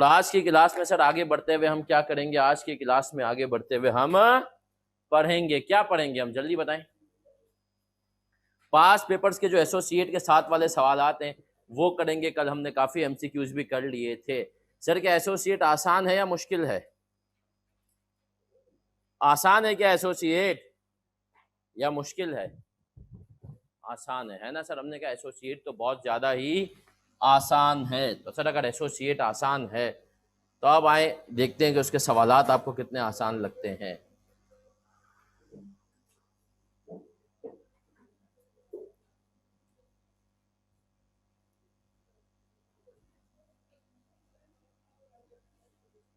और आज की क्लास में सर आगे बढ़ते हुए हम क्या करेंगे? आज की क्लास में आगे बढ़ते हुए हम पढ़ेंगे, क्या पढ़ेंगे हम जल्दी बताएं। पास पेपर्स के जो एसोसिएट के साथ वाले सवाल हैं वो करेंगे। कल हमने काफी एमसीक्यूज भी कर लिए थे। सर क्या एसोसिएट आसान है या मुश्किल है? आसान है क्या एसोसिएट या मुश्किल है? आसान है ना सर? हमने कहा एसोसिएट तो बहुत ज्यादा ही आसान है। तो सर अगर एसोसिएट आसान है तो अब आए देखते हैं कि उसके सवालात आपको कितने आसान लगते हैं।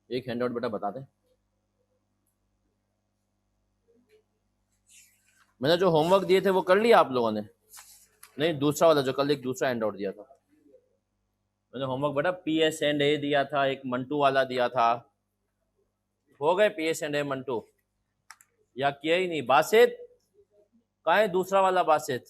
एक हैंडआउट बेटा बता दें। मैंने जो होमवर्क दिए थे वो कर लिया आप लोगों ने? नहीं, दूसरा वाला जो कल एक दूसरा हैंडआउट दिया था मैंने होमवर्क बेटा PS&A दिया था, एक मंटू वाला दिया था। हो गए PS&A मंटू या किया ही नहीं? बासित कहाँ है दूसरा वाला बासित?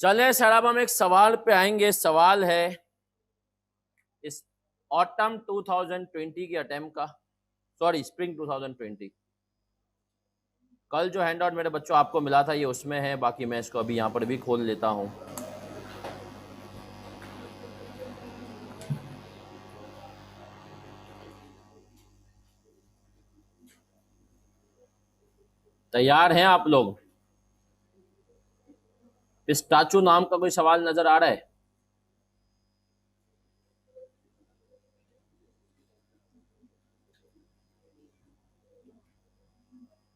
चले सर अब हम एक सवाल पे आएंगे। सवाल है इस ऑटम 2020 के अटेम्प्ट का, सॉरी स्प्रिंग 2020। कल जो हैंडआउट मेरे बच्चों आपको मिला था ये उसमें है, बाकी मैं इसको अभी यहाँ पर भी खोल लेता हूँ। तैयार हैं आप लोग? पिस्ताचू नाम का कोई सवाल नजर आ रहा है?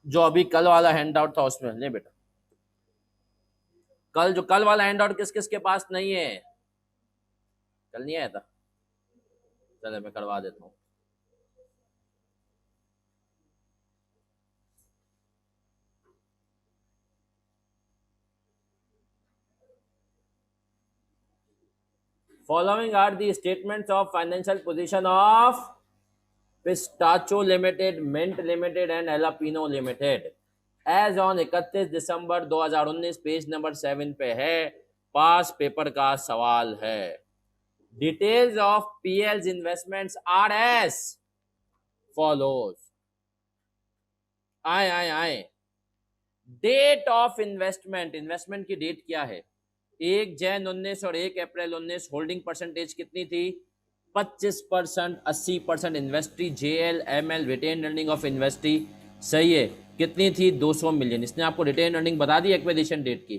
जो अभी कल वाला हैंडआउट था उसमें ले बेटा। कल वाला हैंडआउट किस किस के पास नहीं है? कल नहीं आया था? चलो मैं करवा देता हूँ। Following are the statements of financial position of Pistacho Limited, Mint Limited and Jalapeno Limited as on 31 December 2019, page number 7 पे है। पास पेपर का सवाल है। Details of PL's investments R S follows. आए आए आए। डेट ऑफ इन्वेस्टमेंट, इन्वेस्टमेंट की date क्या है? 1 जनवरी 19 और 1 अप्रैल 19। होल्डिंग परसेंटेज कितनी थी? 25%। 80% investee, JL ML retain earning of investee सही है। कितनी थी? 200 मिलियन। इसने आपको रिटेन अर्निंग बता दी एक्विजिशन डेट की।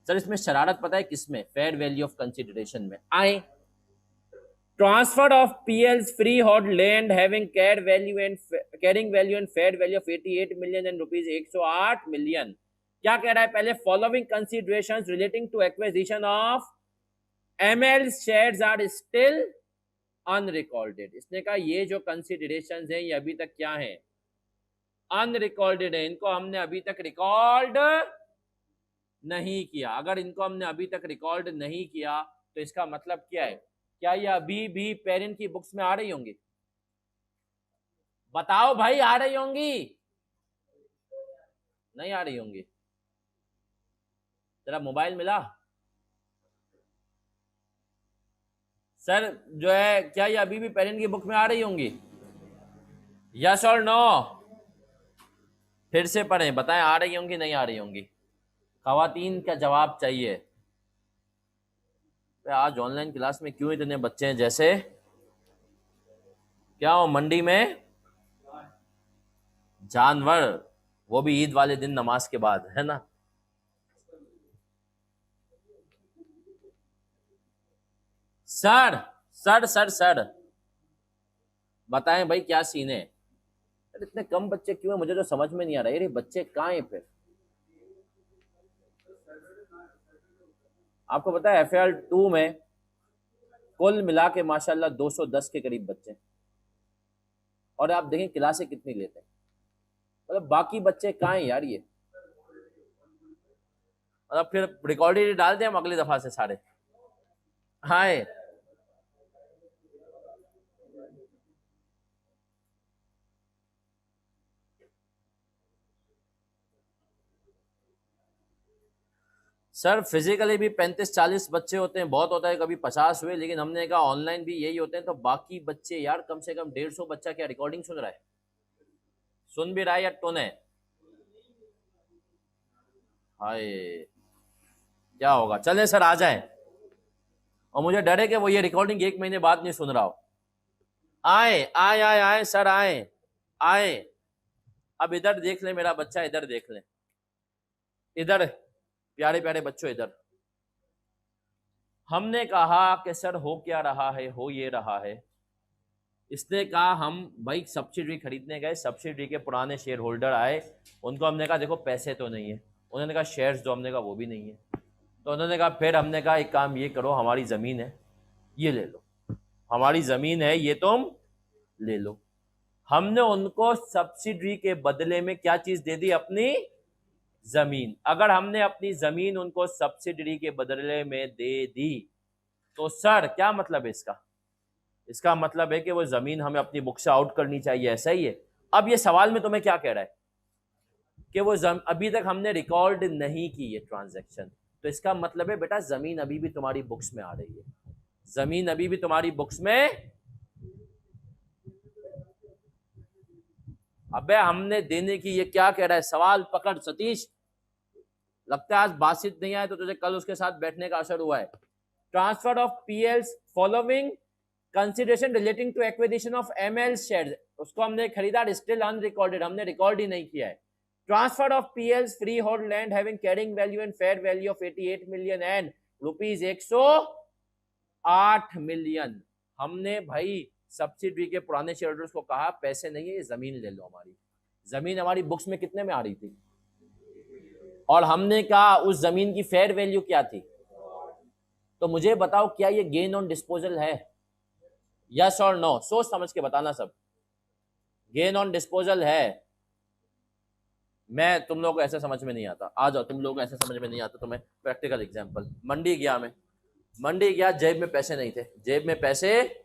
सर इसमें शरारत पता है किसमें? फेयर वैल्यू ऑफ कंसिडरेशन में। आए transfer of PL's freehold land having carrying value and fair value of 88 million and rupees 108 million। क्या कह रहा है पहले? Following considerations relating to acquisition of ML shares are still unrecorded. इसने कहा ये जो कंसिडरेशंस हैं ये अभी तक क्या हैं? अनरिकॉर्डेड है। इनको हमने अभी तक रिकॉर्ड नहीं किया। अगर इनको हमने अभी तक रिकॉर्ड नहीं किया तो इसका मतलब क्या है? क्या ये अभी भी पेरेंट की बुक्स में आ रही होंगी? बताओ भाई, आ रही होंगी? नहीं आ रही होंगी? तेरा मोबाइल मिला? सर जो है क्या ये अभी भी पेरेंट की बुक में आ रही होंगी? यस और नो? फिर से पढ़ें, बताएं आ रही होंगी नहीं आ रही होंगी? खवातीन का जवाब चाहिए। आज ऑनलाइन क्लास में क्यों इतने बच्चे हैं? जैसे क्या हो मंडी में जानवर, वो भी ईद वाले दिन नमाज के बाद, है ना? सर सर सर सर बताएं भाई क्या सीन है? सर इतने कम बच्चे क्यों हैं, मुझे तो समझ में नहीं आ रहा है, ये बच्चे कहाँ हैं फिर। आपको पता है FAL 2 में कुल मिला के माशाल्लाह 210 के करीब बच्चे, और आप देखें क्लासें कितनी लेते हैं, मतलब बाकी बच्चे कहाँ हैं यार ये। मतलब फिर रिकॉर्डेड डाल दें हम अगली दफा से सारे। हाँ सर फिजिकली भी 35-40 बच्चे होते हैं, बहुत होता है कभी 50 हुए, लेकिन हमने कहा ऑनलाइन भी यही होते हैं, तो बाकी बच्चे यार कम से कम 150 बच्चा क्या रिकॉर्डिंग सुन रहा है, सुन भी रहा है या टोन है। हाय क्या होगा, चले सर आ जाए, और मुझे डर है कि वो ये रिकॉर्डिंग 1 महीने बाद नहीं सुन रहा हो। आए आए आए आए सर आए आए। अब इधर देख ले मेरा बच्चा, इधर देख ले, इधर प्यारे प्यारे बच्चों इधर। हमने कहा कि सर हो क्या रहा है, हो ये रहा है। इसने कहा हम भाई सब्सिडी खरीदने गए, सब्सिडी के पुराने शेयर होल्डर आए, उनको हमने कहा देखो पैसे तो नहीं है, उन्होंने कहा शेयर्स दो, हमने कहा वो भी नहीं है। तो उन्होंने कहा फिर हमने कहा एक काम ये करो, हमारी ज़मीन है ये ले लो, हमारी ज़मीन है ये तुम ले लो। हमने उनको सब्सिडी के बदले में क्या चीज़ दे दी, अपनी ज़मीन। अगर हमने अपनी ज़मीन उनको सब्सिडी के बदले में दे दी तो सर क्या मतलब है इसका, इसका मतलब है कि वो ज़मीन हमें अपनी बुक से आउट करनी चाहिए, ऐसा ही है। अब ये सवाल में तुम्हें क्या कह रहा है कि वो अभी तक हमने रिकॉर्ड नहीं की ये ट्रांजैक्शन, तो इसका मतलब है बेटा ज़मीन अभी भी तुम्हारी बुक्स में आ रही है, ज़मीन अभी भी तुम्हारी बुक्स में। अबे हमने देने की, ये क्या कह रहा है, सवाल पकड़ सतीश, लगता है आज बातचीत नहीं आए तो तुझे कल उसके साथ बैठने का असर हुआ है। Transfer of PLs following consideration relating to acquisition of ML shares, उसको हमने खरीदा, स्टिल अनरिकॉर्डेड, हमने रिकॉर्ड ही नहीं किया है। Transfer of PLs free hold land having carrying value and fair value of 88 million and rupees 108 million. हमने भाई सब्सिडी के पुराने शेयर होल्डर्स को कहा पैसे नहीं है, ये जमीन ले लो, हमारी जमीन हमारी बुक्स में कितने में आ रही थी, और हमने कहा उस जमीन की फेयर वैल्यू क्या थी। तो मुझे बताओ क्या ये गेन ऑन डिस्पोजल है, यस और नो, सोच समझ के बताना सब। गेन ऑन डिस्पोजल है। मैं तुम लोग को ऐसे समझ में नहीं आता, आ जाओ, तुम लोग को ऐसे समझ में नहीं आता तो मैं प्रैक्टिकल एग्जांपल। मंडी गया मैं, मंडी गया, जेब में पैसे नहीं थे, जेब में पैसे,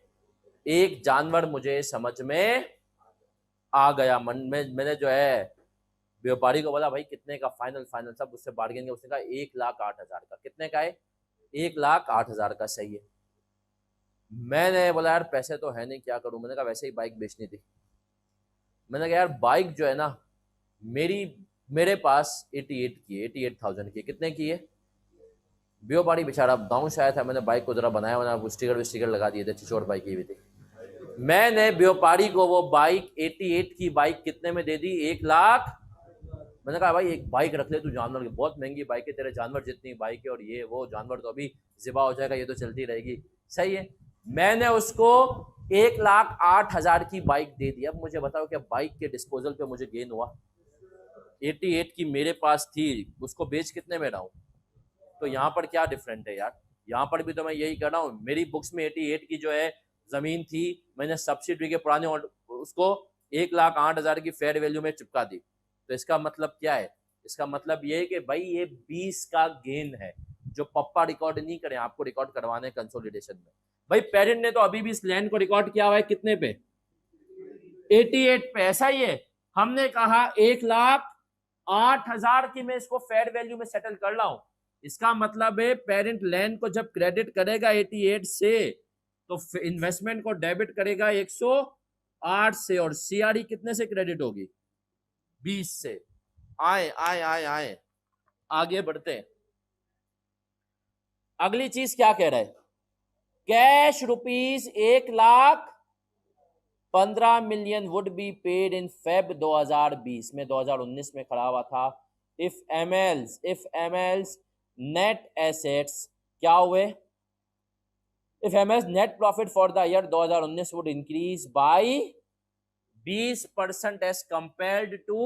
एक जानवर मुझे समझ में आ गया, मन में मैंने जो है व्यापारी को बोला भाई कितने का, फाइनल फाइनल सब उससे बार्गेन किया, उसने कहा 1,08,000 का। कितने का है, 1,08,000 का। सही है। मैंने बोला यार पैसे तो है नहीं, क्या करूं, मैंने कहा वैसे ही बाइक बेचनी थी। मैंने कहा यार बाइक जो है ना मेरे पास 88,000 की, कितने की है। व्यापारी बेचारा गाँव से आया था, मैंने बाइक को जरा बनाया बना, स्टिकर लगा दिए थे, चिचोड़ बाइक की भी थी। मैंने व्यापारी को वो बाइक 88 की बाइक कितने में दे दी, 1,00,000। मैंने कहा भाई एक बाइक रख ले तू, जानवर की बहुत महंगी बाइक है, तेरे जानवर जितनी बाइक है, और ये वो जानवर तो अभी ज़िबा हो जाएगा, ये तो चलती रहेगी। सही है। मैंने उसको 1,08,000 की बाइक दे दी। अब मुझे बताओ क्या बाइक के डिस्पोजल पे मुझे गेन हुआ, 88 की मेरे पास थी, उसको बेच कितने में रहा हूँ। तो यहाँ पर क्या डिफरेंट है यार, यहाँ पर भी तो मैं यही कर रहा हूँ, मेरी बुक्स में 88 की जो है जमीन थी, मैंने सब्सिडी के पुराने उसको 1,08,000 की फेयर वैल्यू में चिपका दी। तो इसका मतलब क्या है, इसका मतलब ये है कि भाई ये 20 का गेन है, जो पप्पा रिकॉर्ड नहीं करे, आपको रिकॉर्ड करवाने कंसोलिडेशन में। भाई पेरेंट ने तो अभी भी इस लैंड को रिकॉर्ड किया हुआ है कितने पे, 88 पे, ऐसा ही है। हमने कहा 1,08,000 की मैं इसको फेयर वैल्यू में सेटल कर रहा हूं। इसका मतलब है पेरेंट लैंड को जब क्रेडिट करेगा 88 से, तो इन्वेस्टमेंट को डेबिट करेगा 108 से, और सीआरई कितने से क्रेडिट होगी, 20 से। आए आए आए आए आगे बढ़ते हैं। अगली चीज क्या कह रहा है, cash rupees 1,15 million would be paid in Feb 2020 में, 2019 में खड़ा हुआ था। इफ एमएल्स नेट एसेट्स क्या हुए, if ML's net profit for the year 2019 would increase by 20% as compared to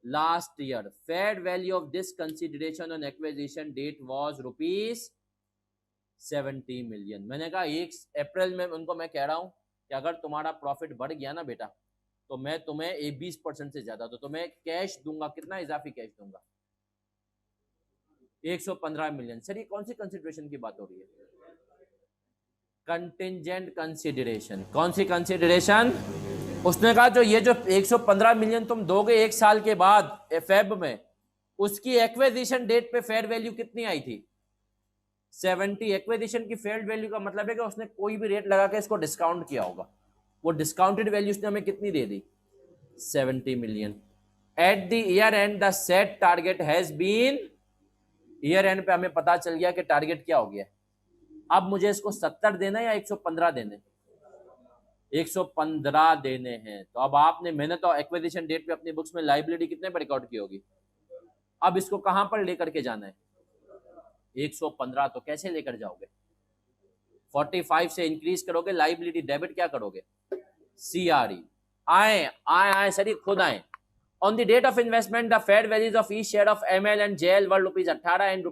last year. Fair value of this consideration on acquisition date was ₹70 million. मैंने कहा 1 अप्रैल में उनको मैं कह रहा हूं कि अगर तुम्हारा प्रॉफिट बढ़ गया ना बेटा तो मैं तुम्हें 20% से ज्यादा तो तुम्हें कैश दूंगा। कितना इजाफी कैश दूंगा? 115 मिलियन। सर ये कौन सी कंसिडरेशन की बात हो रही है? Contingent consideration. कौन सी कंसिडरेशन? उसने कहा जो 115 मिलियन तुम दोगे 1 साल के बाद फेब में, उसकी एक्विजिशन डेट पे फेयर वैल्यू कितनी आई थी? 70। एक्विजिशन की फेयर वैल्यू का मतलब है कि उसने कोई भी रेट लगा के इसको डिस्काउंट किया होगा। वो डिस्काउंटेड वैल्यू उसने हमें कितनी दे दी? 70 million. At the year end the set target has been, year end पे हमें पता चल गया कि टारगेट क्या हो गया। अब मुझे इसको 70 देना है या 115 देने? 115 देने हैं। तो अब आपने, मैंने तो एक्विजिशन डेट पे अपनी बुक्स में लायबिलिटी कितने पर रिकॉर्ड की होगी? अब इसको कहां पर लेकर के जाना है? 115। तो कैसे लेकर जाओगे? 45 से इंक्रीज करोगे, लायबिलिटी डेबिट क्या करोगे? CRE। आए आए आए सर, खुद आए। On the date of investment, the fair values of each share of ML and JL were ₹18 and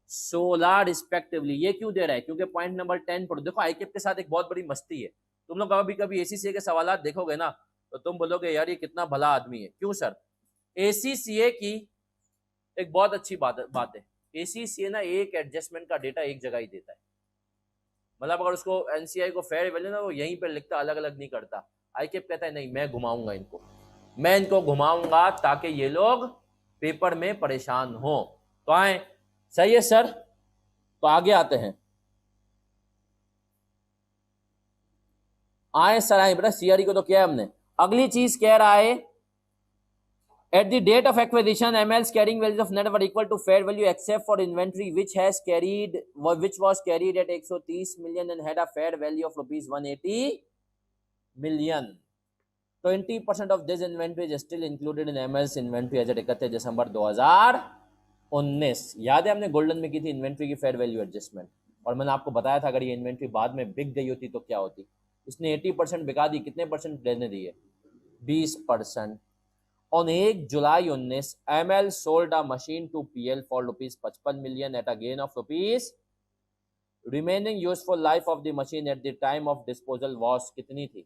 ₹16 respectively। ये क्यों दे रहा है? क्योंकि पॉइंट नंबर 10 पर देखो, आईकेप के साथ एक बहुत बड़ी मस्ती है। तुम लोग कभी कभी ACCA के सवाल देखोगे ना तो तुम बोलोगे यार ये कितना भला आदमी है। क्यों सर? ACCA की एक बहुत अच्छी बात है। ACCA ना एक एडजस्टमेंट का डेटा एक जगह ही देता है। मतलब अगर उसको NCI को फेयर वैल्यू ना वो यहीं पर लिखता, अलग अलग नहीं करता। आईकेप कहता है नहीं, मैं घुमाऊंगा इनको, मैं इनको घुमाऊंगा ताकि ये लोग पेपर में परेशान हो। तो आए, सही है सर। तो आगे आते हैं, आए सर आए बेटा। CRE को तो किया है हमने। अगली चीज कह रहा है at the date of acquisition ML's carrying values of net were equal to fair value except for inventory which was carried at 130 million and had a fair value of ₹180 million। 20% of this inventory is still included in ML's inventory as at 31 दिसंबर 2019। याद है हमने golden में की थी inventory की fair value adjustment, और मैंने आपको बताया था अगर ये इन्वेंट्री बाद में बिक गई होती तो क्या होती। इसने 80% बिका दी। कितने परसेंट देने दिए? 20%। On 1 July 19, ML sold a machine to PL for ₹55 million at a gain of rupees। Remaining useful life of the machine at the time of disposal was कितनी थी?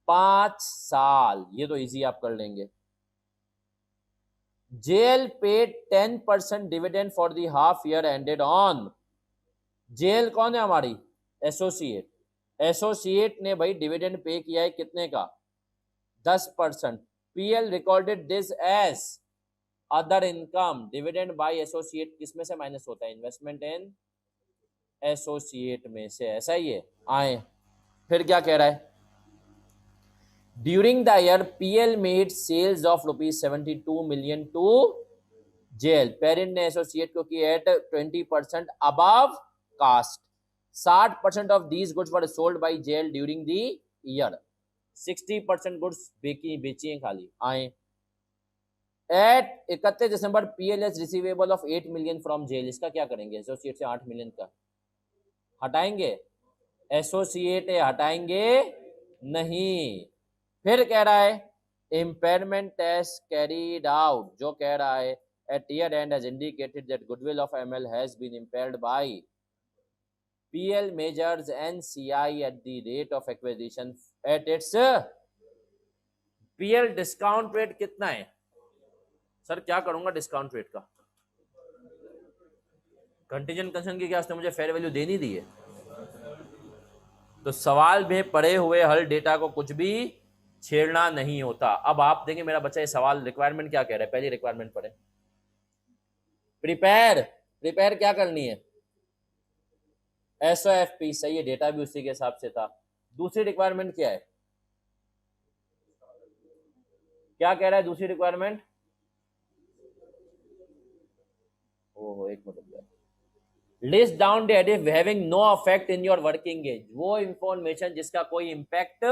5 साल। ये तो इजी आप कर लेंगे। JL paid 10% dividend for the half year ended on। JL कौन है हमारी? एसोसिएट। एसोसिएट ने भाई डिविडेंड पे किया है कितने का? 10%। PL recorded this as other income। Dividend by associate किस में से माइनस होता है? इन्वेस्टमेंट इन एसोसिएट में से। ऐसा ही है। आए फिर क्या कह रहा है? During the year, PL made sales of ₹72 million to JL। Parent ने एसोसिएट को किया eight 20% above cost। 60% of these goods were sold by JL during the year। 60% goods बेची हैं खाली। आए at 31 December PL has receivable of 8 million from JL। इसका क्या करेंगे? एसोसिएट से 8 मिलियन का हटाएंगे? एसोसिएट हटाएंगे नहीं। फिर कह रहा है इम्पेयरमेंट टेस्ट कैरीड आउट, जो कह रहा है at year end has indicated that goodwill of ML has been impaired by PL measures NCI at the rate of acquisition at its PL discount rate कितना है? सर क्या करूंगा discount rate का? Contingent concern की क्या उसने मुझे fair value देनी दी है? तो सवाल में पड़े हुए हर डेटा को कुछ भी छेड़ना नहीं होता। अब आप देखें मेरा बच्चा ये सवाल रिक्वायरमेंट क्या कह रहा है। पहली रिक्वायरमेंट पढ़े, प्रिपेयर क्या करनी है? SOFP। सही है, डेटा भी उसी के हिसाब से था। दूसरी रिक्वायरमेंट क्या है? क्या कह रहा है दूसरी रिक्वायरमेंट? ओहो एक मिनट, list down the additive having no effect in your working age. वो इंफॉर्मेशन जिसका कोई इंपैक्ट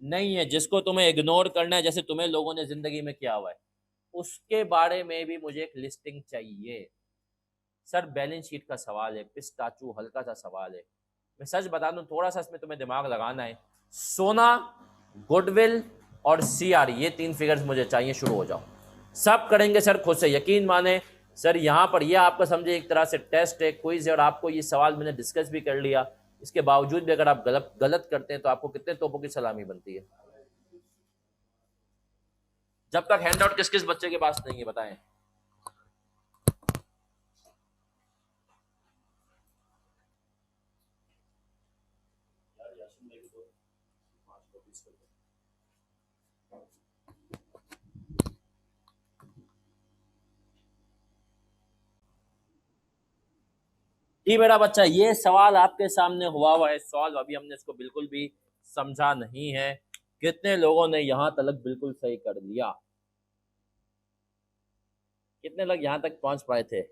नहीं है, जिसको तुम्हें इग्नोर करना है, जैसे तुम्हें लोगों ने जिंदगी में किया हुआ है, उसके बारे में भी मुझे एक लिस्टिंग चाहिए। सर बैलेंस शीट का सवाल है, पिस्ताचू हल्का सा सवाल है। मैं सच बता दूं, थोड़ा सा इसमें तुम्हें दिमाग लगाना है। सोना, गुडविल और सीआर, ये 3 फिगर्स मुझे चाहिए। शुरू हो जाओ। सब करेंगे सर खुद से, यकीन माने सर। यहां पर ये आपका समझे एक तरह से टेस्ट है, क्विज है, और आपको ये सवाल मैंने डिस्कस भी कर लिया। इसके बावजूद भी अगर आप गलत करते हैं तो आपको कितने तोपों की सलामी बनती है। जब तक हैंडआउट किस किस बच्चे के पास नहीं है बताएं। जी मेरा बच्चा, ये सवाल आपके सामने हुआ है सॉल्व, अभी हमने इसको बिल्कुल भी समझा नहीं है। कितने लोगों ने यहां तक बिल्कुल सही कर लिया? कितने लोग यहां तक पहुंच पाए थे?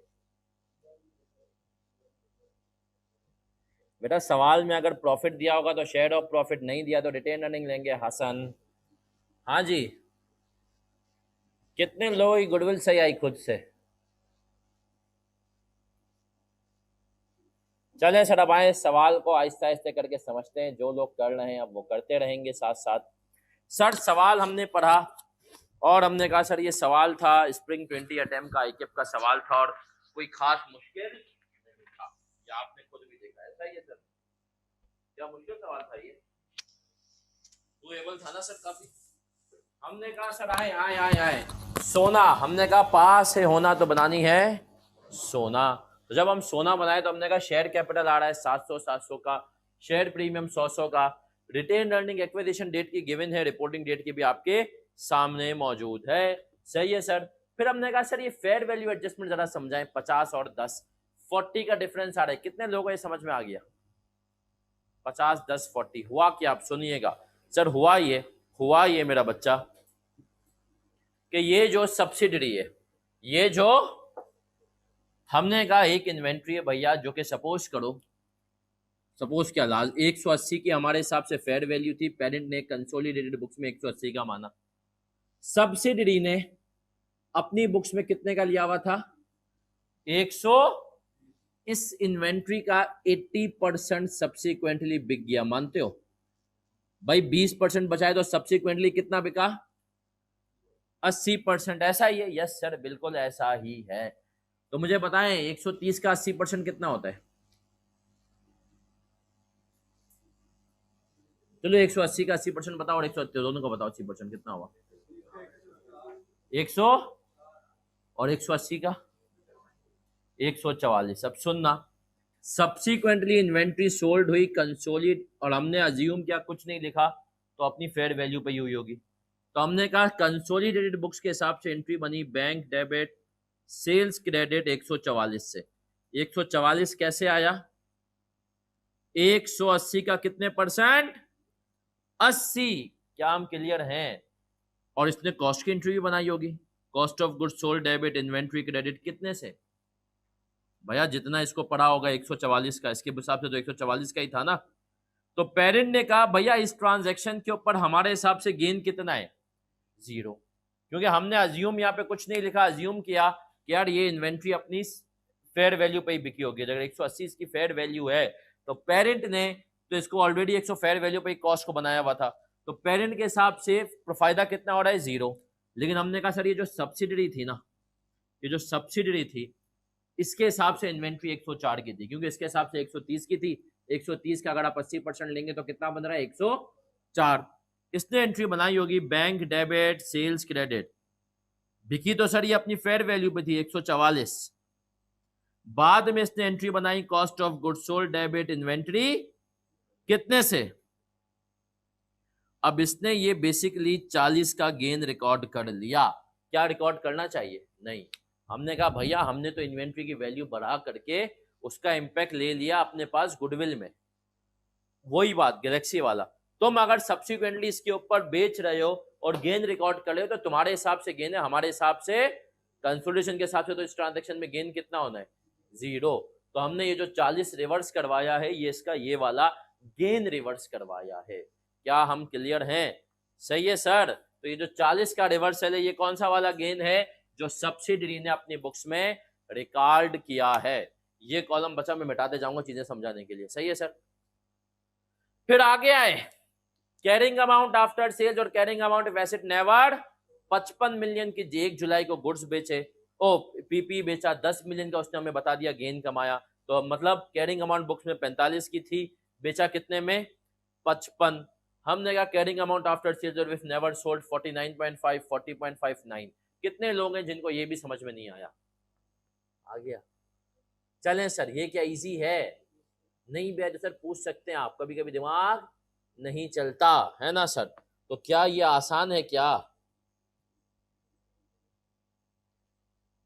बेटा सवाल में अगर प्रॉफिट दिया होगा तो शेयर ऑफ प्रॉफिट, नहीं दिया तो रिटेन अर्निंग लेंगे। हसन, हाँ जी। कितने लोगों की गुडविल सही आई खुद से? चलें सर, अब आए सवाल को आहिस्ते आहिस्ते करके समझते हैं। जो लोग कर रहे हैं अब वो करते रहेंगे साथ साथ। सर सवाल हमने पढ़ा और हमने कहा सर ये सवाल था स्प्रिंग 20 अटेम्प्ट का आईकेप का सवाल था, और कोई खास मुश्किल नहीं था। ये आपने खुद भी देखा है। सही है सर, क्या मुश्किल सवाल था ये? डूएबल था ना सर काफी। हमने कहा सर आए आए आए आए सोना, हमने कहा पास है होना तो बनानी है सोना। तो जब हम सोना बनाए तो हमने कहा शेयर कैपिटल आ रहा है 700 का, शेयर प्रीमियम 100 का, रिटेन अर्निंग एक्विजिशन डेट की गिवन है, रिपोर्टिंग डेट की भी आपके सामने मौजूद है। सही है सर। फिर हमने कहा सर ये फेयर वैल्यू एडजस्टमेंट जरा समझाएं। 50 और 10 40 का डिफरेंस आ रहा है। कितने लोगों को ये समझ में आ गया? 50 10 40 हुआ क्या? आप सुनिएगा सर। हुआ ये मेरा बच्चा कि ये जो सब्सिडरी है, ये जो हमने कहा एक इन्वेंट्री है भैया, जो कि सपोज क्या लाल 180 की हमारे हिसाब से फेयर वैल्यू थी। पेरेंट ने कंसोलिडेटेड बुक्स में 180 का माना। सब्सिडरी ने अपनी बुक्स में कितने का लिया हुआ था? 100। इस इन्वेंट्री का 80% सब्सिक्वेंटली बिक गया। मानते हो भाई? 20% बचाए तो सब्सिक्वेंटली कितना बिका? 80%। ऐसा ही है? यस सर, बिल्कुल ऐसा ही है। तो मुझे बताएं 130 का 80% कितना होता है? चलो 180 का 80% बताओ और 180 दोनों का बताओ 80% कितना हुआ? 100 और 180 का 144। अब सुनना, सब्सिक्वेंटली इन्वेंट्री सोल्ड हुई कंसोलिड, और हमने अज्यूम किया कुछ नहीं लिखा तो अपनी फेयर वैल्यू पे ही हुई होगी। तो हमने कहा कंसोलिडेटेड बुक्स के हिसाब से एंट्री बनी बैंक डेबिट सेल्स क्रेडिट 144 से। 144 कैसे आया? 180 का कितने परसेंट? 80। क्या हम क्लियर हैं? और इसने कॉस्ट की एंट्री भी बनाई होगी। Cost of goods sold debit inventory credit कितने से? भैया जितना इसको पढ़ा होगा 144 का, इसके हिसाब से तो 144 का ही था ना। तो पेरेंट ने कहा भैया इस ट्रांजैक्शन के ऊपर हमारे हिसाब से गेन कितना है? 0। क्योंकि हमने अज्यूम यहाँ पे कुछ नहीं लिखा, अज्यूम किया कि यार ये इन्वेंट्री अपनी फेयर वैल्यू पे ही बिकी होगी। अगर 180 इसकी फेयर वैल्यू है तो पेरेंट ने तो इसको ऑलरेडी 100 फेयर वैल्यू पे ही कॉस्ट को बनाया हुआ था। तो पेरेंट के हिसाब से फायदा कितना हो रहा है? 0। लेकिन हमने कहा सर ये जो सब्सिडरी थी ना, ये जो सब्सिडरी थी इसके हिसाब से इन्वेंट्री 104 की थी, क्योंकि इसके हिसाब से 130 की थी। 130 का अगर आप 80% लेंगे तो कितना बन रहा है? 104। इसने एंट्री बनाई होगी बैंक डेबिट सेल्स क्रेडिट। बिकी तो सर ये अपनी फेयर वैल्यू पे थी 144। बाद में इसने एंट्री बनाई cost of goods sold debit inventory कितने से? अब इसने ये बेसिकली 40 का गेन रिकॉर्ड कर लिया। क्या रिकॉर्ड करना चाहिए? नहीं। हमने कहा भैया हमने तो इन्वेंट्री की वैल्यू बढ़ा करके उसका इंपैक्ट ले लिया अपने पास गुडविल में। वही बात गैलेक्सी वाला, तुम अगर सब्सिक्वेंटली इसके ऊपर बेच रहे हो और गेन रिकॉर्ड कर रहे हो तो तुम्हारे हिसाब से गेन है, हमारे हिसाब से कंसोलिडेशन के हिसाब से तो इस ट्रांजेक्शन में गेन कितना होना है? 0। तो हमने ये जो 40 रिवर्स करवाया है ये इसका ये वाला गेन रिवर्स करवाया है। क्या हम क्लियर हैं? सही है सर। तो ये जो 40 का रिवर्सल है ये कौन सा वाला गेन है? जो सब्सिडरी ने अपनी बुक्स में रिकॉर्ड किया है। ये कॉलम बचा मैं मिटाते जाऊंगा चीजें समझाने के लिए। सही है सर। फिर आगे आए कैरिंग अमाउंट आफ्टर सेल्स और carrying amount of asset never 55 million की 1 जुलाई को गुड्स बेचे, ओ पीपी बेचा 10 मिलियन का, उसने हमें बता दिया गेन कमाया, तो मतलब कैरिंग अमाउंट बुक्स में 45 की थी, बेचा कितने में 55। हमने कहा कैरिंग अमाउंट आफ्टर सेल्स और इफ नेवर सोल्ड 49.5 40.59। कितने लोग हैं जिनको ये भी समझ में नहीं आया? आ गया? चलें सर ये क्या इजी है? नहीं भी है तो सर पूछ सकते हैं आप, कभी कभी दिमाग नहीं चलता है ना सर, तो क्या ये आसान है क्या?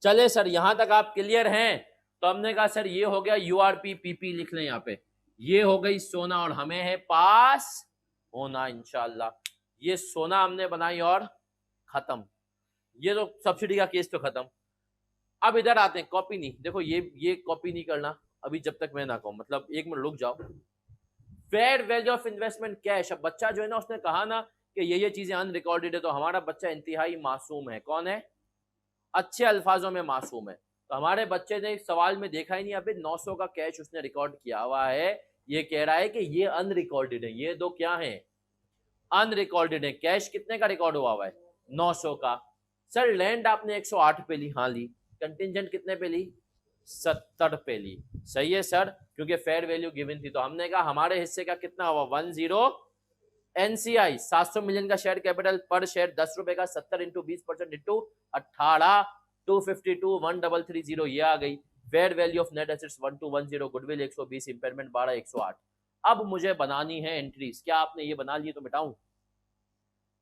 चले सर यहां तक आप क्लियर हैं? तो हमने कहा सर ये हो गया यूआरपी पीपी, लिख लें यहाँ पे, ये हो गई सोना और हमें है पास होना इंशाल्लाह। ये सोना हमने बनाई और खत्म, ये तो सब्सिडी का केस तो खत्म। अब इधर आते हैं, कॉपी नहीं, देखो ये कॉपी नहीं करना अभी जब तक मैं ना कहूं, मतलब एक मिनट रुक जाओ। Fair value of investment cash. अब बच्चा जो है ना उसने कहा ना कि ये चीजें अनरिकॉर्डेड है, तो हमारा बच्चा इंतहाई मासूम है। कौन है? अच्छे अल्फाजों में मासूम है। तो हमारे बच्चे ने सवाल में देखा ही नहीं, अभी 900 का कैश उसने रिकॉर्ड किया हुआ है, ये कह रहा है कि ये अनरिकॉर्डेड है। ये दो क्या है? अनरिकॉर्डेड है। कैश कितने का रिकॉर्ड हुआ है? 900 का। सर लैंड आपने 108 पे ली, हाँ ली। कंटिजेंट कितने पे ली? 70 पे ली। सही है सर, क्योंकि फेयर वैल्यू गिवन थी। तो हमने कहा हमारे हिस्से का कितना हुआ? 10। एनसीआई 700 मिलियन का शेयर कैपिटल, पर शेयर 10 रुपए का, 70 इंटू 20% इंटू 18, 252 1330 ये आ गई। Fair value of net assets 1210, goodwill 120, impairment 12 108। अब मुझे बनानी है एंट्रीज। क्या आपने ये बना ली तो मिटाऊं?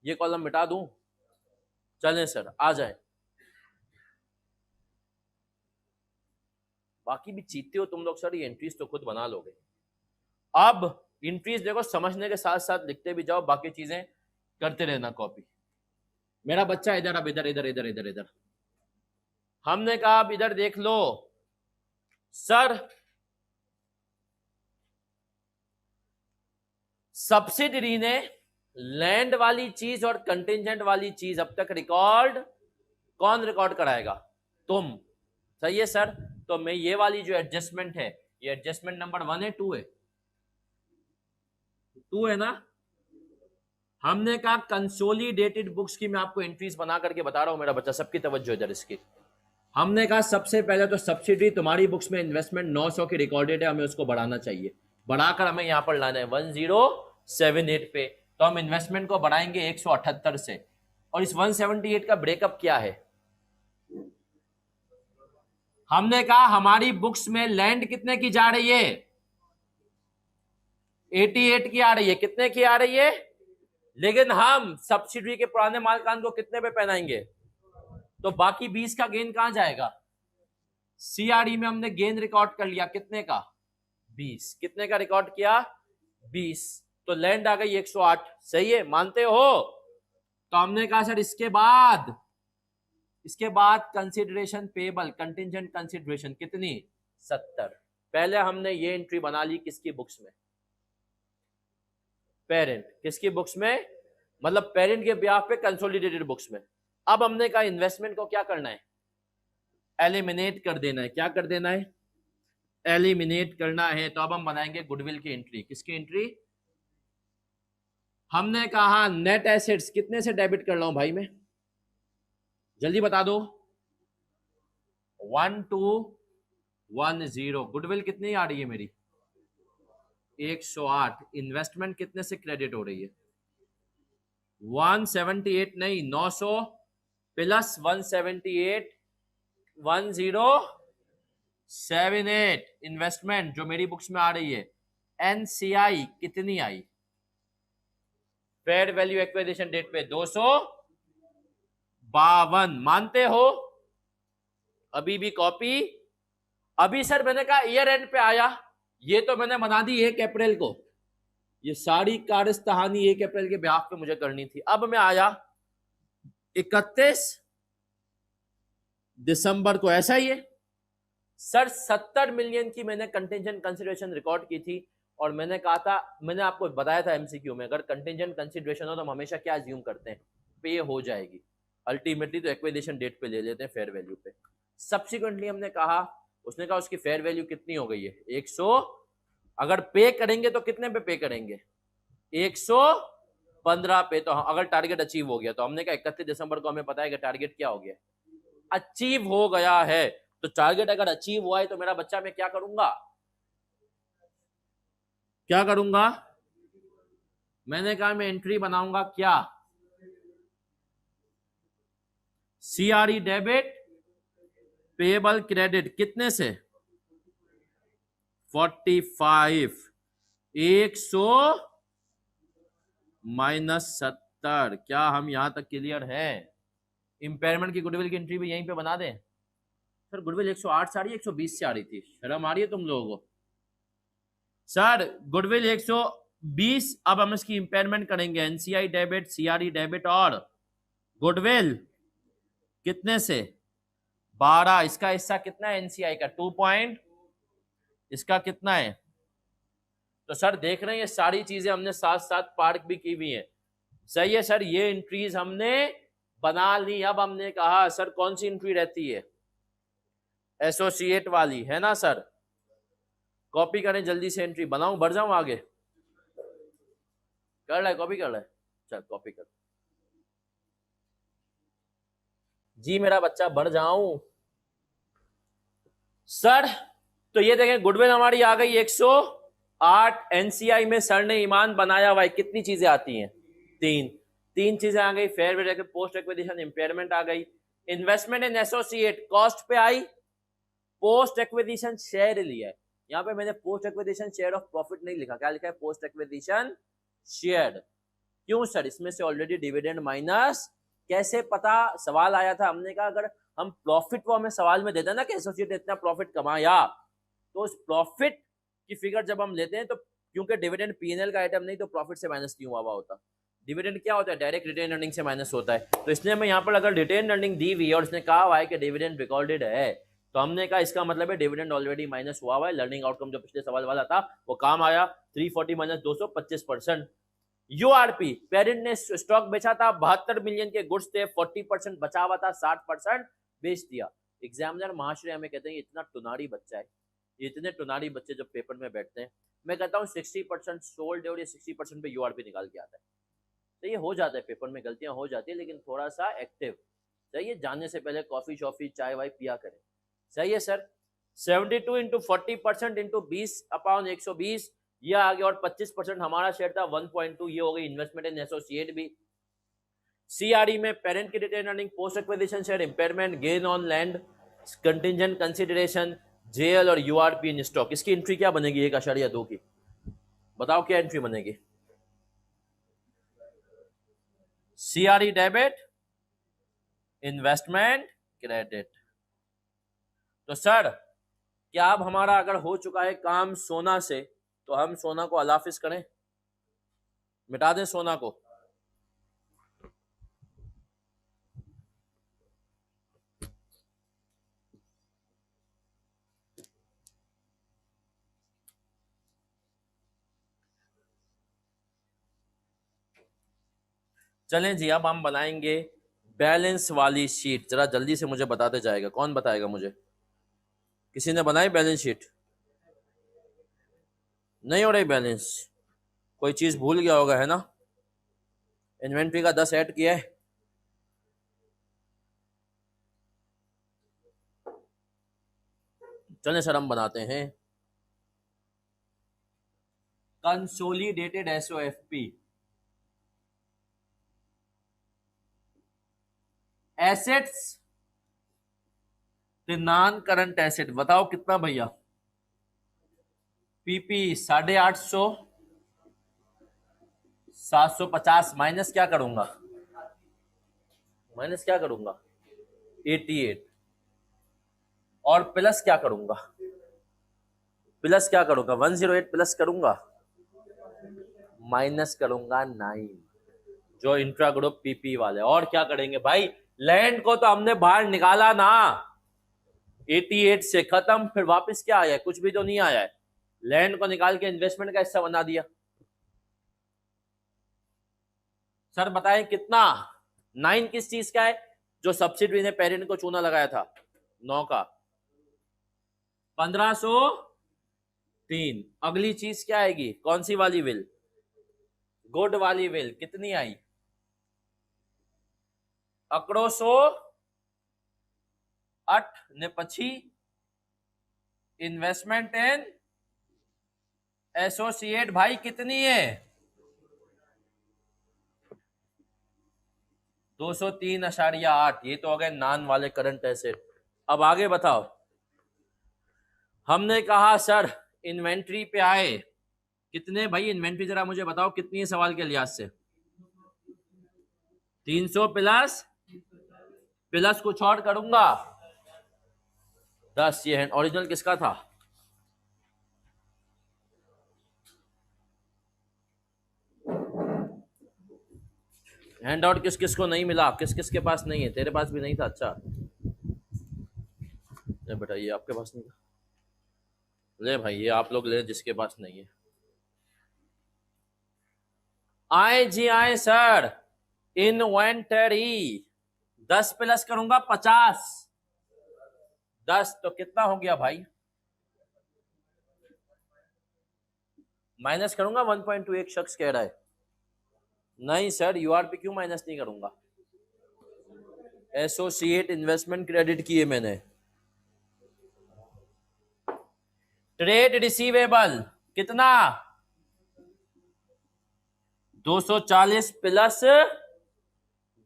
ये कॉलम मिटा दूं? चलें सर आ जाए। बाकी भी चीते हो तुम लोग सर, ये एंट्रीज तो खुद बना लोगे। अब एंट्रीज देखो समझने के साथ साथ लिखते भी जाओ, बाकी चीजें करते रहना कॉपी। मेरा बच्चा इधर, अब इधर इधर इधर इधर इधर, हमने कहा अब इधर देख लो सर, सब्सिडरी ने लैंड वाली चीज और कंटिजेंट वाली चीज अब तक रिकॉर्ड, कौन रिकॉर्ड कराएगा? तुम। सही है सर, तो मैं ये वाली जो एडजस्टमेंट है, ये एडजस्टमेंट नंबर 1 है 2 है? 2 है ना? हमने कहा कंसोलिडेटेड बुक्स की मैं आपको एंट्रीज बना करके बता रहा हूं, मेरा बच्चा सबकी तवज्जो इधर इसकी। हमने कहा सबसे पहले तो सब्सिडी तुम्हारी बुक्स में इन्वेस्टमेंट 900 की रिकॉर्डेड है, हमें उसको बढ़ाना चाहिए। बढ़ाकर हमें यहां पर लाना है 1078 पे, तो हम इन्वेस्टमेंट को बढ़ाएंगे 178 से। और इस 178 का ब्रेकअप क्या है? हमने कहा हमारी बुक्स में लैंड कितने की जा रही है? 88 की आ रही है। कितने की आ रही है? लेकिन हम सब्सिडी के पुराने मालकान को कितने पे पहनाएंगे? तो बाकी 20 का गेन कहां जाएगा? सीआरई में हमने गेन रिकॉर्ड कर लिया कितने का? 20। कितने का रिकॉर्ड किया? 20। तो लैंड आ गई 108। सही है, मानते हो? तो हमने कहा सर इसके बाद कंसिडरेशन पेबल, कंटिजेंट कंसिडरेशन कितनी? 70। पहले हमने ये एंट्री बना ली किसकी बुक्स में? पेरेंट। किसकी बुक्स में? मतलब पेरेंट के ब्याह पे कंसोलिडेटेड बुक्स में। अब हमने कहा इन्वेस्टमेंट को क्या करना है? एलिमिनेट कर देना है। क्या कर देना है? एलिमिनेट करना है। तो अब हम बनाएंगे गुडविल की एंट्री। किसकी एंट्री? हमने कहा नेट एसेट्स कितने से डेबिट कर लाऊं भाई मैं? जल्दी बता दो। 1210। गुडविल कितनी आ रही है मेरी? 108। इन्वेस्टमेंट कितने से क्रेडिट हो रही है? 178 नहीं, 900 प्लस 178, 1078 इन्वेस्टमेंट जो मेरी बुक्स में आ रही है। एनसीआई कितनी आई? फेयर वैल्यू एक्विजिशन डेट पे 252। मानते हो? अभी भी कॉपी? अभी सर मैंने कहा ईयर एंड पे आया, ये तो मैंने बना दी 1 अप्रैल को। ये सारी कारस्तानी 1 अप्रैल के ब्याह पे मुझे करनी थी। अब मैं आया 31 दिसंबर को, ऐसा ही है सर। 70 मिलियन की मैंने कंटिजेंट कंसिडरेशन रिकॉर्ड की थी, और मैंने कहा था, मैंने आपको बताया था एमसीक्यू में, अगर कंटिजेंट कंसिडरेशन हो तो हम हमेशा क्या अज्यूम करते हैं? पे हो जाएगी। अल्टीमेटली तो एक्विजिशन डेट पे ले लेते हैं, फेयर वैल्यू पे। सब्सिक्वेंटली हमने कहा, उसने कहा उसकी फेयर वैल्यू कितनी हो गई है? 100। अगर पे करेंगे तो कितने पे पे करेंगे? 100। 15 पे। तो अगर टारगेट अचीव हो गया तो हमने कहा 31 दिसंबर को हमें पता है कि टारगेट क्या हो गया, अचीव हो गया है। तो टारगेट अगर अचीव हुआ है तो मेरा बच्चा मैं क्या करूंगा, क्या करूंगा, मैंने कहा मैं एंट्री बनाऊंगा क्या, सीआरई डेबिट पेएबल क्रेडिट, कितने से 45, 100 माइनस 70। क्या हम यहां तक क्लियर हैं? इंपेयरमेंट की गुडविल की एंट्री भी यहीं पे बना दें। सर गुडविल 108 से आ रही है, 120 से आ रही थी, शर्म आ रही है तुम लोगों को? सर गुडविल 120, अब हम इसकी इंपेयरमेंट करेंगे, एनसीआई डेबिट, सीआरई डेबिट और गुडविल कितने से 12। इसका हिस्सा कितना है एनसीआई का 2 पॉइंट, इसका कितना है। तो सर देख रहे हैं ये सारी चीजें हमने साथ साथ पार्क भी की हुई है। सही है सर, ये एंट्रीज हमने बना ली। अब हमने कहा सर कौन सी एंट्री रहती है, एसोसिएट वाली, है ना सर? कॉपी करें जल्दी से, एंट्री बनाऊं, बढ़ जाऊं आगे, कर रहा है कॉपी कर रहा है, चल कॉपी कर जी मेरा बच्चा, बढ़ जाऊं सर। तो ये देखें गुडविल हमारी आ गई 108, एनसीआई में सर ने ईमान बनाया हुआ है, कितनी चीजें आती हैं, तीन चीजें आ गई, fair value, post acquisition, impairment आ गई। इन्वेस्टमेंट इन एसोसिएट कॉस्ट पे आई, पोस्ट एक्विजिशन शेयर लिया है। यहाँ पे मैंने post acquisition share of profit नहीं लिखा, क्या लिखा है, पोस्ट एक्विजिशन शेयर। क्यों सर, इसमें से ऑलरेडी डिविडेंड माइनस, कैसे पता, सवाल आया था, हमने कहा अगर हम प्रॉफिट को हमें सवाल में देते ना कि एसोसिएट इतना प्रॉफिट कमाया, तो उस प्रॉफिट की फिगर जब हम लेते हैं तो क्योंकि डिविडेंड पीएनएल का आइटम नहीं तो प्रॉफिट से माइनस क्यों हुआ होता, डिविडेंड क्या होता है, डायरेक्ट रिटेन अर्निंग से माइनस होता है। तो इसलिए हमें यहाँ पर अगर रिटेन अर्निंग दी हुई है और इसने कहा हुआ है कि डिविडेंड रिकॉर्डेड है, तो हमने कहा इसका मतलब है डिविडेंड ऑलरेडी माइनस हुआ हुआ है। लर्निंग आउटकम जो पिछले सवाल वाला था वो काम आया, 340 माइनस 200, 25%। यूआरपी, पेरेंट ने स्टॉक बेचा था, 72 मिलियन के गुड्स थे, 40% बचा हुआ था, 60% बेच दिया। एग्जामिनर महाशय हमें कहते हैं इतना टुनारी बच्चा है, इतने टुनारी बच्चे जब पेपर में बैठते हैं, मैं कहता हूँ 60% सोल्ड है और ये 60% पे यूआरपी निकाल के आता है। तो ये हो जाता है, पेपर में गलतियां हो जाती है, लेकिन थोड़ा सा एक्टिव, सही है, जाने से पहले कॉफी शॉफी चाय वाय पिया करें। सही है सर, 72 इंटू 40% इंटू 20/120, ये आ गया, और 25% हमारा शेयर था 1.2, ये हो गई इन्वेस्टमेंट इन एसोसिएट भी। सीआरई में पेरेंट की retain earning, post acquisition share, impairment, gain on land, contingent consideration, JL और यूआरपी इन स्टॉक। इसकी एंट्री क्या बनेगी 1.2 की, बताओ क्या एंट्री बनेगी? CRE debit, investment credit. तो सर क्या अब हमारा अगर हो चुका है काम सोना से, तो हम सोना को अलाफिस करें, मिटा दें सोना को? चलें जी, अब हम बनाएंगे बैलेंस वाली शीट। जरा जल्दी से मुझे बताते जाएगा, कौन बताएगा मुझे? किसी ने बनाई बैलेंस शीट? नहीं हो रही बैलेंस, कोई चीज भूल गया होगा, है ना? इन्वेंट्री का 10 ऐड किया है, चलें सर हम बनाते हैं consolidated SOFP, assets non current asset, बताओ कितना भैया? पीपी 850, 750 माइनस क्या करूंगा, माइनस क्या करूंगा 88, और प्लस क्या करूंगा, प्लस क्या करूंगा 108 प्लस करूंगा, माइनस करूंगा 9, जो इंट्रा ग्रुप पीपी वाले। और क्या करेंगे भाई, लैंड को तो हमने बाहर निकाला ना, 88 से खत्म, फिर वापस क्या आया है, कुछ भी तो नहीं आया है, लैंड को निकाल के इन्वेस्टमेंट का हिस्सा बना दिया। सर बताएं कितना, 9 किस चीज का है, जो सब्सिडी ने पेरेंट को चूना लगाया था 9 का, 1503। अगली चीज क्या आएगी, कौन सी वाली विल, गुड वाली विल कितनी आई? आंकड़ो 108 ने पछी इन्वेस्टमेंट इन एसोसिएट भाई कितनी है? 203.8। ये तो हो गए नॉन वाले करंट एसेट। अब आगे बताओ। हमने कहा सर इन्वेंट्री पे आए कितने भाई, इन्वेंट्री जरा मुझे बताओ कितनी है सवाल के लिहाज से? 300 प्लस प्लस कुछ और करूंगा 10। ये ओरिजिनल किसका था? हैंड आउट किस किस को नहीं मिला? किस किस के पास नहीं है? तेरे पास भी नहीं था? अच्छा ले बेटा, ये आपके पास नहीं था, ले भाई ये आप लोग ले जिसके पास नहीं है। आए जी आए सर। इन्वेंटरी 10 प्लस करूंगा 50। 10 तो कितना हो गया भाई? माइनस करूंगा 1.2। एक शख्स कह रहा है नहीं सर यूआर पे क्यों माइनस नहीं करूंगा? एसोसिएट इन्वेस्टमेंट क्रेडिट किए मैंने। ट्रेड रिसीवेबल कितना? 240 प्लस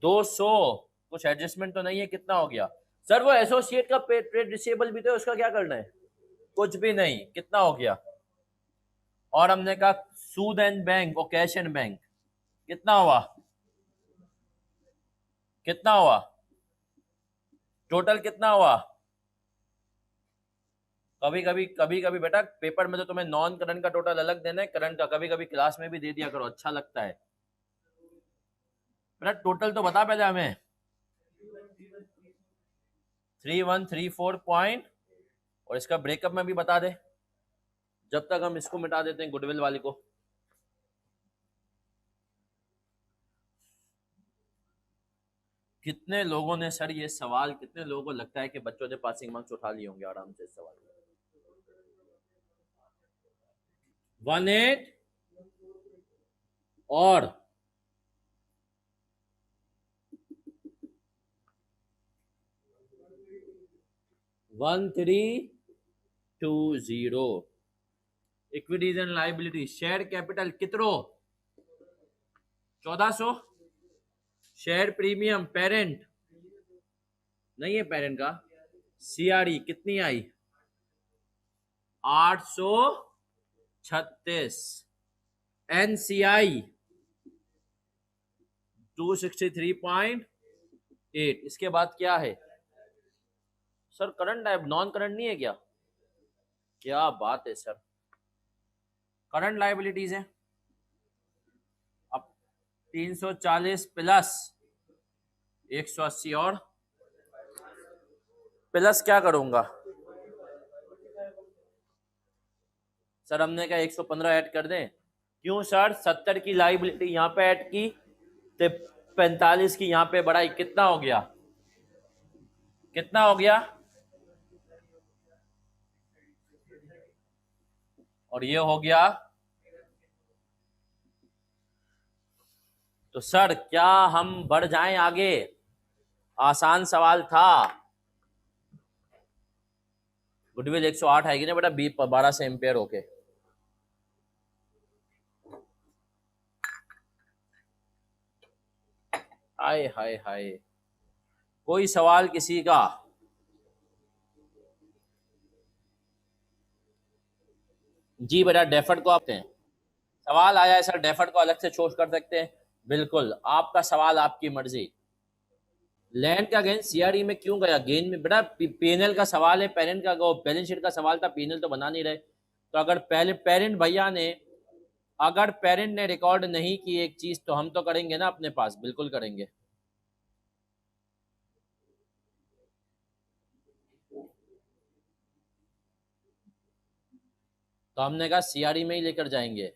200। कुछ एडजस्टमेंट तो नहीं है? कितना हो गया सर? वो एसोसिएट का ट्रेड रिसीवेबल भी तो उसका क्या करना है? कुछ भी नहीं। कितना हो गया? और हमने कहा सूद एंड बैंक और कैश एंड बैंक कितना हुआ? कितना हुआ टोटल? कितना हुआ? कभी कभी बेटा पेपर में तो तुम्हें नॉन करंट का टोटल अलग देना है, करंट का कभी कभी क्लास में भी दे दिया करो, अच्छा लगता है। बेटा टोटल तो बता पहले हमें। 3134 पॉइंट, और इसका ब्रेकअप में भी बता दे जब तक हम इसको मिटा देते हैं गुडविल वाली को। कितने लोगों ने सर ये सवाल, कितने लोगों को लगता है कि बच्चों ने पासिंग मार्क्स उठा लिए होंगे आराम से इस सवाल? 18 और 1320। Equities and liability share capital कितनो? 1400। शेयर प्रीमियम पेरेंट नहीं है, पेरेंट का सीआरई कितनी आई? 836। एनसीआई 263.8। इसके बाद क्या है सर? करंट है, नॉन करंट नहीं है क्या? क्या बात है सर, करंट लाइबिलिटीज है। अब 340 प्लस 180 और प्लस क्या करूंगा सर? हमने क्या 115 ऐड कर दें? क्यों सर? 70 की लाइबिलिटी यहाँ पे ऐड की तो 45 की यहाँ पे बढ़ाई, कितना हो गया? कितना हो गया? और ये हो गया। तो सर क्या हम बढ़ जाएं आगे? आसान सवाल था। गुडविल 108 आएगी ना बेटा 12 से एम्पेयर होके। हाय हाय हाय, कोई सवाल किसी का? जी बेटा डेफर्ड को आप हैं, सवाल आया है सर डेफर्ड को अलग से छोड़ कर सकते हैं? बिल्कुल आपका सवाल, आपकी मर्जी। लैंड का गेन सीआरई में क्यों गया? गेन में बेटा पीएनएल का सवाल है, पेरेंट का बैलेंस शीट का सवाल था, पीएनएल तो बना नहीं रहे। तो अगर पहले पेरेंट भैया ने, अगर पेरेंट ने रिकॉर्ड नहीं की एक चीज तो हम तो करेंगे ना अपने पास, बिल्कुल करेंगे। तो हमने कहा सीआरई में ही लेकर जाएंगे।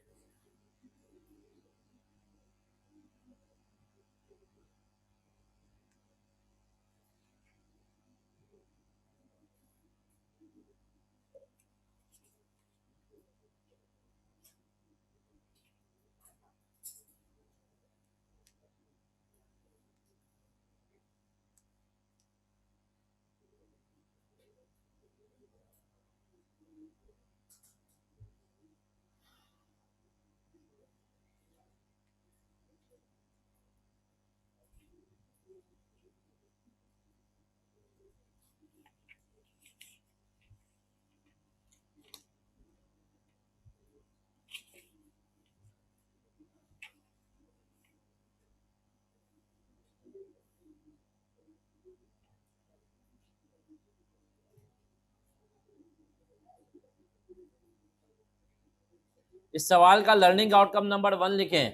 इस सवाल का लर्निंग आउटकम नंबर 1 लिखें।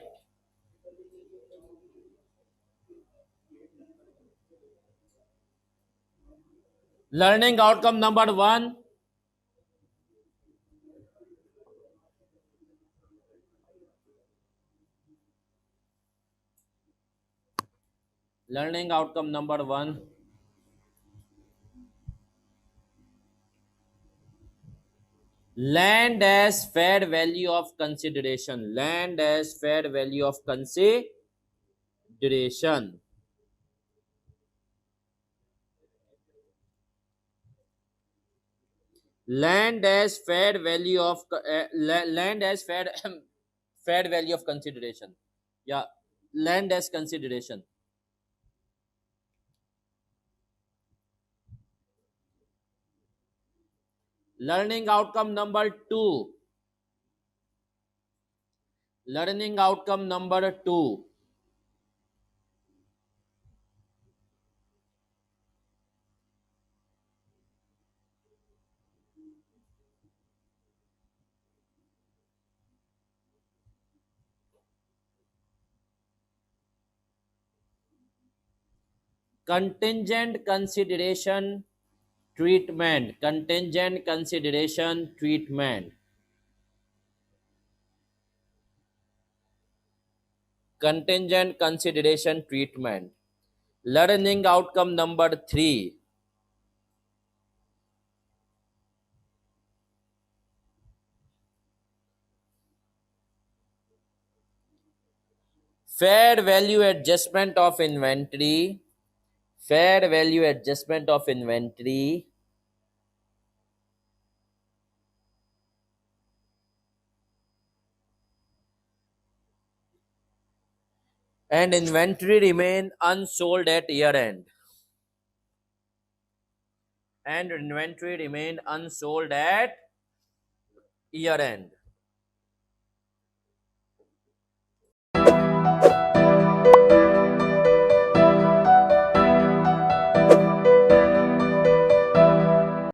Learning outcome number 1, learning outcome number 1, land as fair value of consideration, land as fair value of consideration, land as fair value of land as fair fair value of consideration, yeah, land as consideration. Learning outcome number 2, learning outcome number 2, contingent consideration treatment, contingent consideration treatment, contingent consideration treatment. Learning outcome number 3, fair value adjustment of inventory, fair value adjustment of inventory, and inventory remain unsold at year end, and inventory remain unsold at year end.